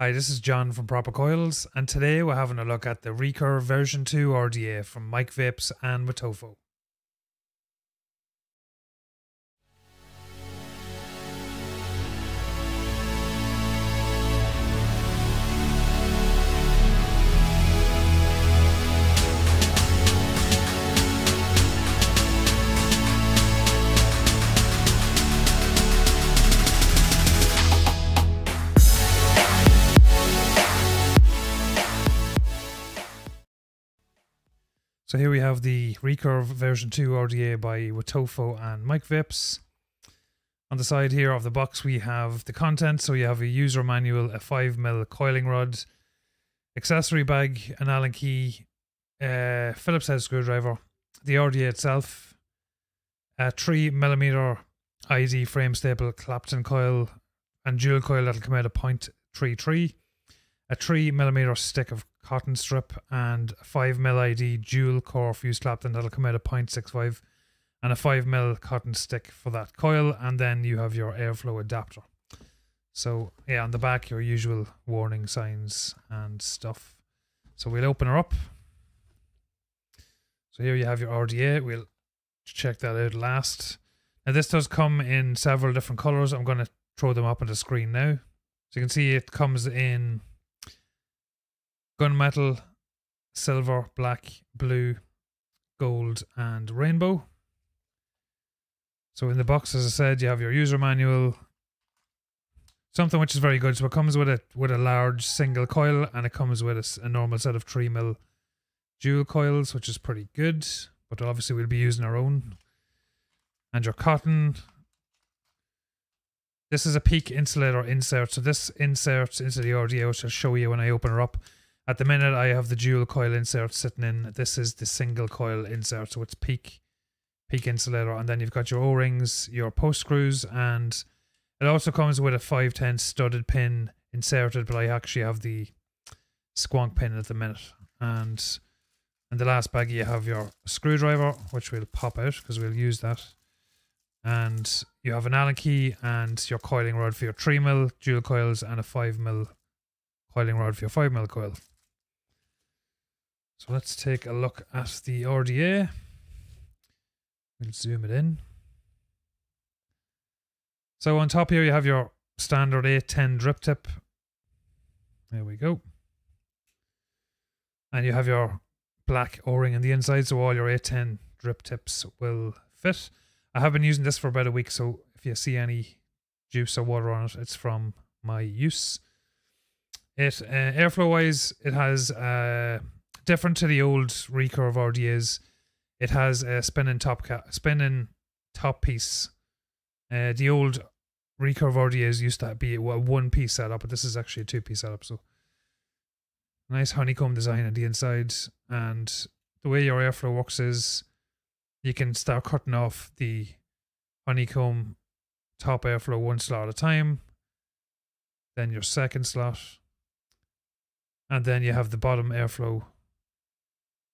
Hi, this is John from Proper Coils, and today we're having a look at the Recurve version 2 RDA from Mike Vapes and Wotofo. So here we have the Recurve version 2 RDA by Wotofo and Mike Vapes. On the side here of the box we have the content, so you have a user manual, a 5mm coiling rod, accessory bag, an Allen key, Phillips head screwdriver, the RDA itself, a 3mm ID frame staple Clapton coil and dual coil that'll come out of 0.33, a 3mm stick of cotton strip, and a 5mm ID dual core fuse Clapton that'll come out of 0.65, and a 5mm cotton stick for that coil, and then you have your airflow adapter. So yeah, on the back your usual warning signs and stuff. So we'll open her up. So here you have your RDA. We'll check that out last. Now this does come in several different colors. I'm going to throw them up on the screen now. So you can see it comes in gunmetal, silver, black, blue, gold, and rainbow. So in the box, as I said, you have your user manual, something which is very good. So it comes with a large single coil, and it comes with a normal set of 3mm dual coils, which is pretty good. But obviously we'll be using our own. And your cotton. This is a peak insulator insert. So this inserts into the RDA, which I'll show you when I open her up. At the minute, I have the dual coil insert sitting in. This is the single coil insert, so it's peak insulator. And then you've got your O-rings, your post screws, and it also comes with a 510 studded pin inserted, but I actually have the squonk pin at the minute. And in the last bag, you have your screwdriver, which we'll pop out because we'll use that. And you have an Allen key and your coiling rod for your 3mm dual coils and a 5mm coiling rod for your 5mm coil. So let's take a look at the RDA. We'll zoom it in. So on top here you have your standard 810 drip tip. There we go. And you have your black O-ring on the inside, so all your 810 drip tips will fit. I have been using this for about a week, so if you see any juice or water on it, it's from my use. It airflow wise, it has different to the old Recurve RDAs. It has a spinning top piece. The old Recurve RDAs used to be a one-piece setup, but this is actually a two-piece setup. So nice honeycomb design on the inside, and the way your airflow works is you can start cutting off the honeycomb top airflow one slot at a time, then your second slot, and then you have the bottom airflow,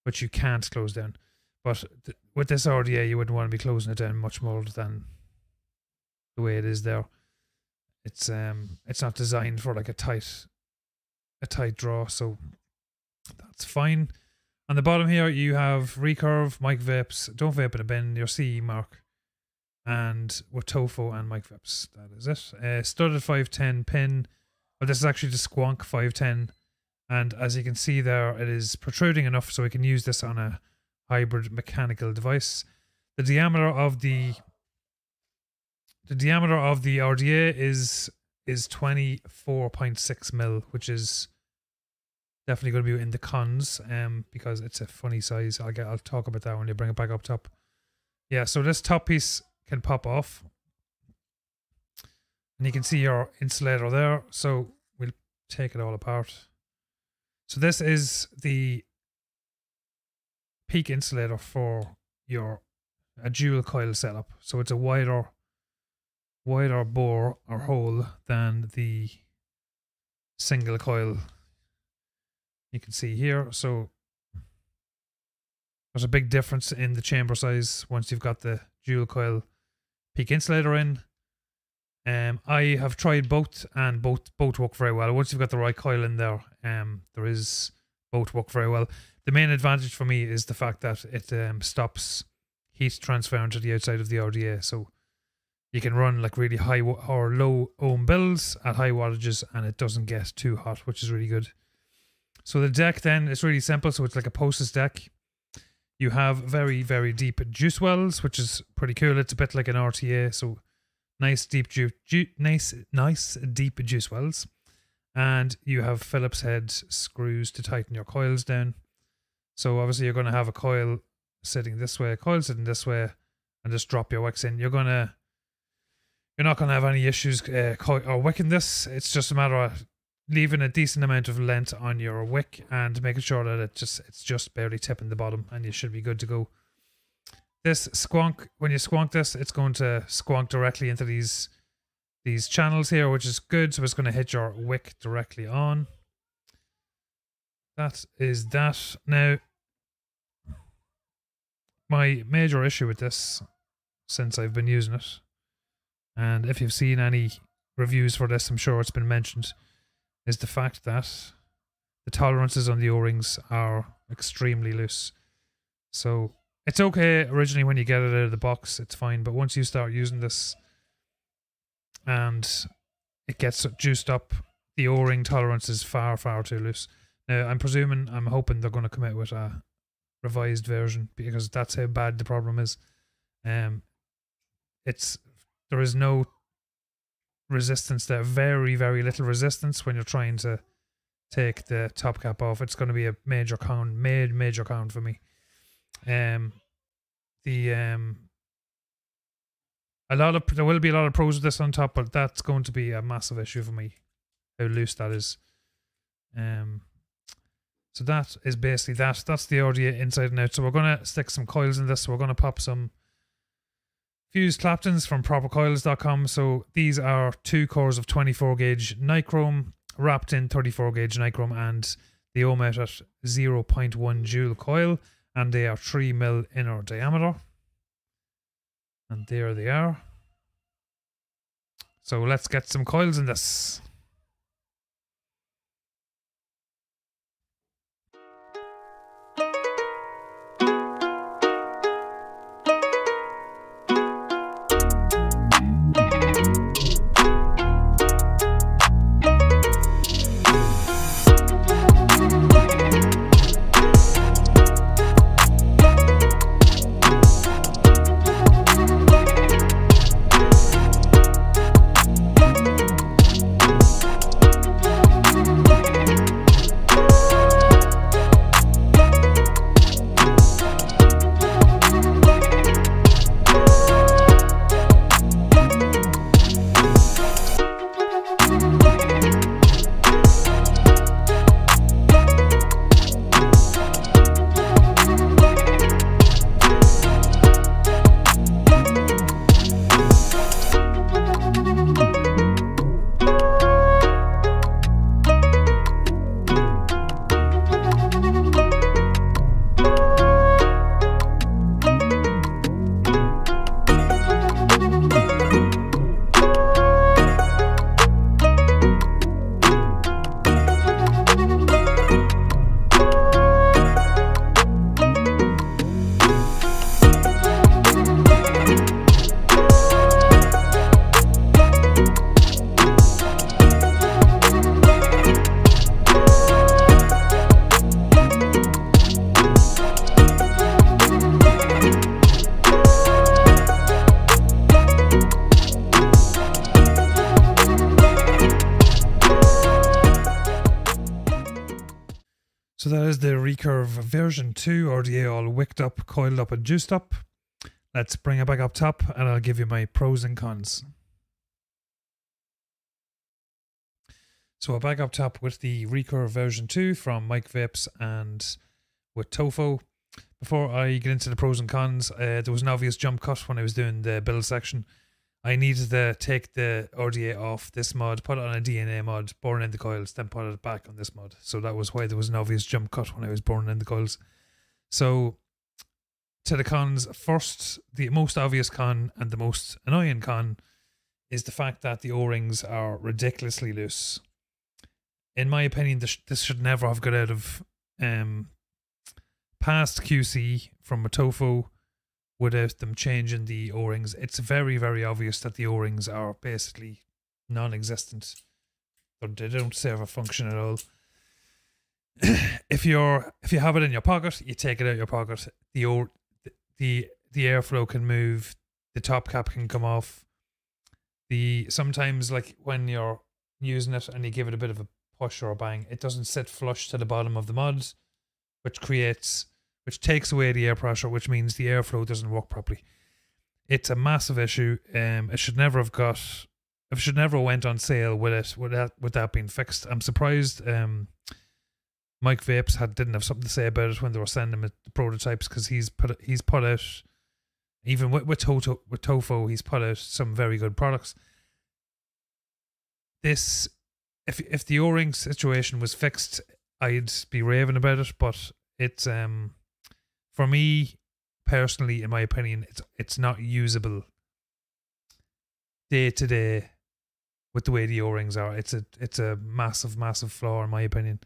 which you can't close down. But with this RDA, you wouldn't want to be closing it down much more than the way it is there. It's not designed for like a tight draw, so that's fine. On the bottom here, you have Recurve, Mike Vapes, Don't Vape in a Bin, your CE mark, and Wotofo and Mike Vapes. That is it. Studded 510 pin. But this is actually the squonk 510. And as you can see there, it is protruding enough so we can use this on a hybrid mechanical device. The diameter of the RDA is 24.6mm, which is definitely going to be in the cons, because it's a funny size. I'll talk about that when you bring it back up top. Yeah, so this top piece can pop off, and you can see your insulator there. So we'll take it all apart. So this is the peak insulator for a dual coil setup. So it's a wider bore or hole than the single coil you can see here. So there's a big difference in the chamber size once you've got the dual coil peak insulator in. I have tried both, and both work very well. Once you've got the right coil in there, both work very well. The main advantage for me is the fact that it stops heat transferring to the outside of the RDA, so you can run like really high or low ohm builds at high wattages, and it doesn't get too hot, which is really good. So the deck then is really simple. So it's like a POSIS deck. You have very, very deep juice wells, which is pretty cool. It's a bit like an RTA, so nice deep nice deep juice wells. And you have Phillips head screws to tighten your coils down. So obviously you're going to have a coil sitting this way, a coil sitting this way, and just drop your wicks in. You're not going to have any issues or wicking this. It's just a matter of leaving a decent amount of length on your wick and making sure that it's just barely tipping the bottom, and you should be good to go. This squonk, when you squonk this, it's going to squonk directly into these channels here, which is good. So it's going to hit your wick directly on. That is that. Now, my major issue with this, since I've been using it, and if you've seen any reviews for this, I'm sure it's been mentioned, is the fact that the tolerances on the O-rings are extremely loose. So it's okay originally when you get it out of the box, it's fine, but once you start using this and it gets juiced up, the O-ring tolerance is far, far too loose. Now, I'm hoping they're going to come out with a revised version, because that's how bad the problem is. There is no resistance there, very, very little resistance when you're trying to take the top cap off. It's going to be a major con for me. There will be a lot of pros with this on top, but that's going to be a massive issue for me, how loose that is. So that is basically that. That's the RDA inside and out. So we're going to stick some coils in this. So we're going to pop some fused Claptons from propercoils.com. So these are 2 cores of 24 gauge nichrome wrapped in 34 gauge nichrome, and the ohm out at 0.1 joule coil, and they are 3mm inner diameter. And there they are. So let's get some coils in this. So that is the Recurve version 2 RDA, all wicked up, coiled up and juiced up. Let's bring it back up top and I'll give you my pros and cons. So we're back up top with the Recurve version 2 from Mike Vapes and Wotofo. Before I get into the pros and cons, there was an obvious jump cut when I was doing the build section. I needed to take the RDA off this mod, put it on a DNA mod, burn in the coils, then put it back on this mod. So that was why there was an obvious jump cut when I was burning in the coils. So to the cons, first, the most obvious con and the most annoying con is the fact that the O-rings are ridiculously loose. In my opinion, this should never have got out of past QC from Wotofo without them changing the O-rings. It's very, very obvious that the O-rings are basically non-existent. They don't serve a function at all. If you have it in your pocket, you take it out of your pocket. The airflow can move. The top cap can come off. Sometimes, like when you're using it and you give it a bit of a push or a bang, it doesn't sit flush to the bottom of the mod, which takes away the air pressure, which means the airflow doesn't work properly. It's a massive issue. It should never went on sale with that being fixed. I'm surprised Mike Vapes didn't have something to say about it when they were sending him the prototypes, because he's put out, even with Wotofo, he's put out some very good products. If the O-ring situation was fixed, I'd be raving about it, but it's for me personally, in my opinion, it's not usable day to day with the way the O-rings are. It's a massive flaw in my opinion.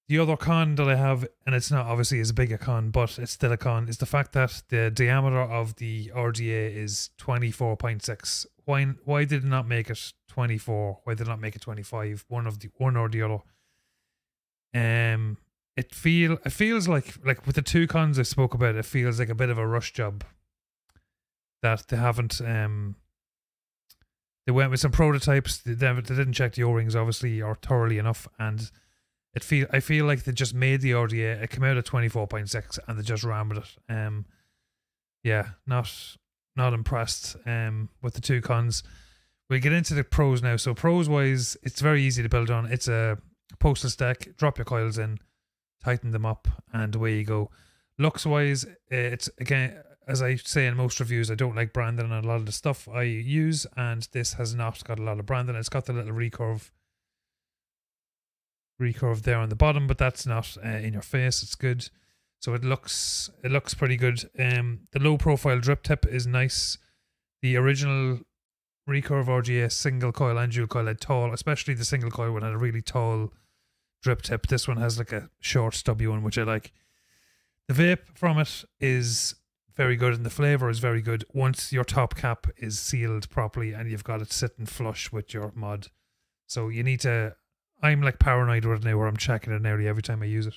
The other con that I have, and it's not obviously as big a con, but it's still a con, is the fact that the diameter of the RDA is 24.6. Why did it not make it 24? Why did it not make it 25? One or the other. It feels like with the two cons I spoke about, it feels like a bit of a rush job that they haven't. They went with some prototypes. They didn't check the O-rings obviously or thoroughly enough, and I feel like they just made the RDA. It came out at 24.6 and they just ran with it. Yeah, not impressed with the two cons. We'll get into the pros now. So pros wise, it's very easy to build on. It's a postless deck. Drop your coils in, tighten them up, and away you go. Looks wise, it's, again, as I say in most reviews, I don't like branding on a lot of the stuff I use, and this has not got a lot of branding. It's got the little recurve there on the bottom, but that's not in your face. It's good. So it looks pretty good. The low profile drip tip is nice. The original Recurve RDA single coil and dual coil had tall, especially the single coil one had a really tall drip tip. This one has like a short stubby one, which I like. The vape from it is very good, and the flavour is very good once your top cap is sealed properly and you've got it sitting flush with your mod. So you need to, I'm like paranoid with it now, where I'm checking it nearly every time I use it.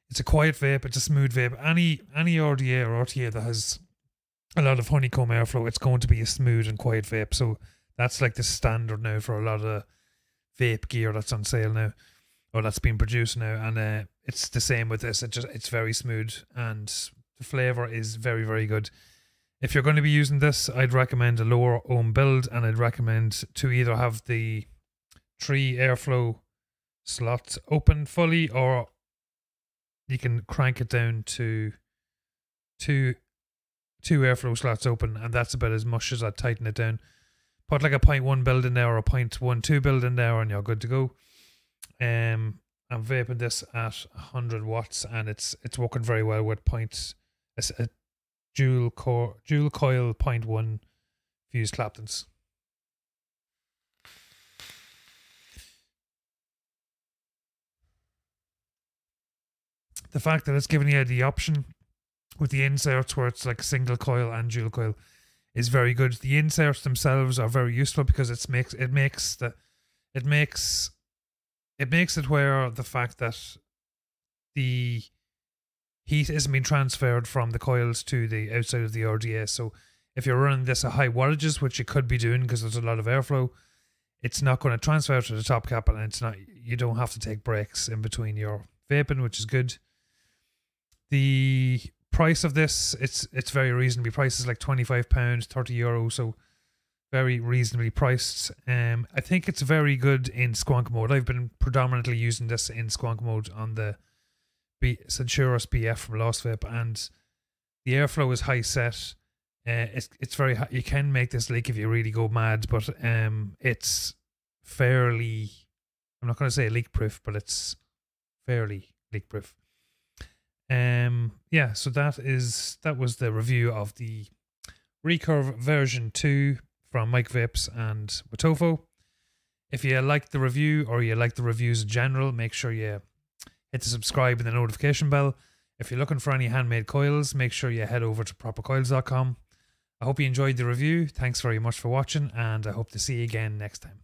It's a quiet vape. It's a smooth vape. Any RDA or RTA that has a lot of honeycomb airflow, it's going to be a smooth and quiet vape. So that's like the standard now for a lot of vape gear that's on sale now, or that's being produced now. And it's the same with this. It's very smooth, and the flavor is very, very good. If you're going to be using this, I'd recommend a lower ohm build, and I'd recommend to either have the 3 airflow slots open fully, or you can crank it down to two airflow slots open, and that's about as much as I'd tighten it down. Put like a 0.1 build in there or a 0.12 build in there, and you're good to go. I'm vaping this at 100 watts, and it's working very well with a dual coil 0.1 fused Claptons. The fact that it's giving you the option with the inserts where it's like single coil and dual coil is very good. The inserts themselves are very useful because it makes it where the fact that the heat isn't being transferred from the coils to the outside of the RDA. So if you're running this at high wattages, which you could be doing because there's a lot of airflow, it's not going to transfer to the top cap, and you don't have to take breaks in between your vaping, which is good. The price of this, it's very reasonably priced. It's like £25, €30, so very reasonably priced. I think it's very good in squonk mode. I've been predominantly using this in squonk mode on the Centurus BF from Lost Vape, and the airflow is high set. It's very high. You can make this leak if you really go mad, but it's fairly, I'm not going to say leak proof, but it's fairly leak proof. Yeah, so that was the review of the Recurve version 2 from Mike Vapes and Wotofo. If you like the review or you like the reviews in general, make sure you hit the subscribe and the notification bell. If you're looking for any handmade coils, make sure you head over to propercoils.com. I hope you enjoyed the review. Thanks very much for watching, and I hope to see you again next time.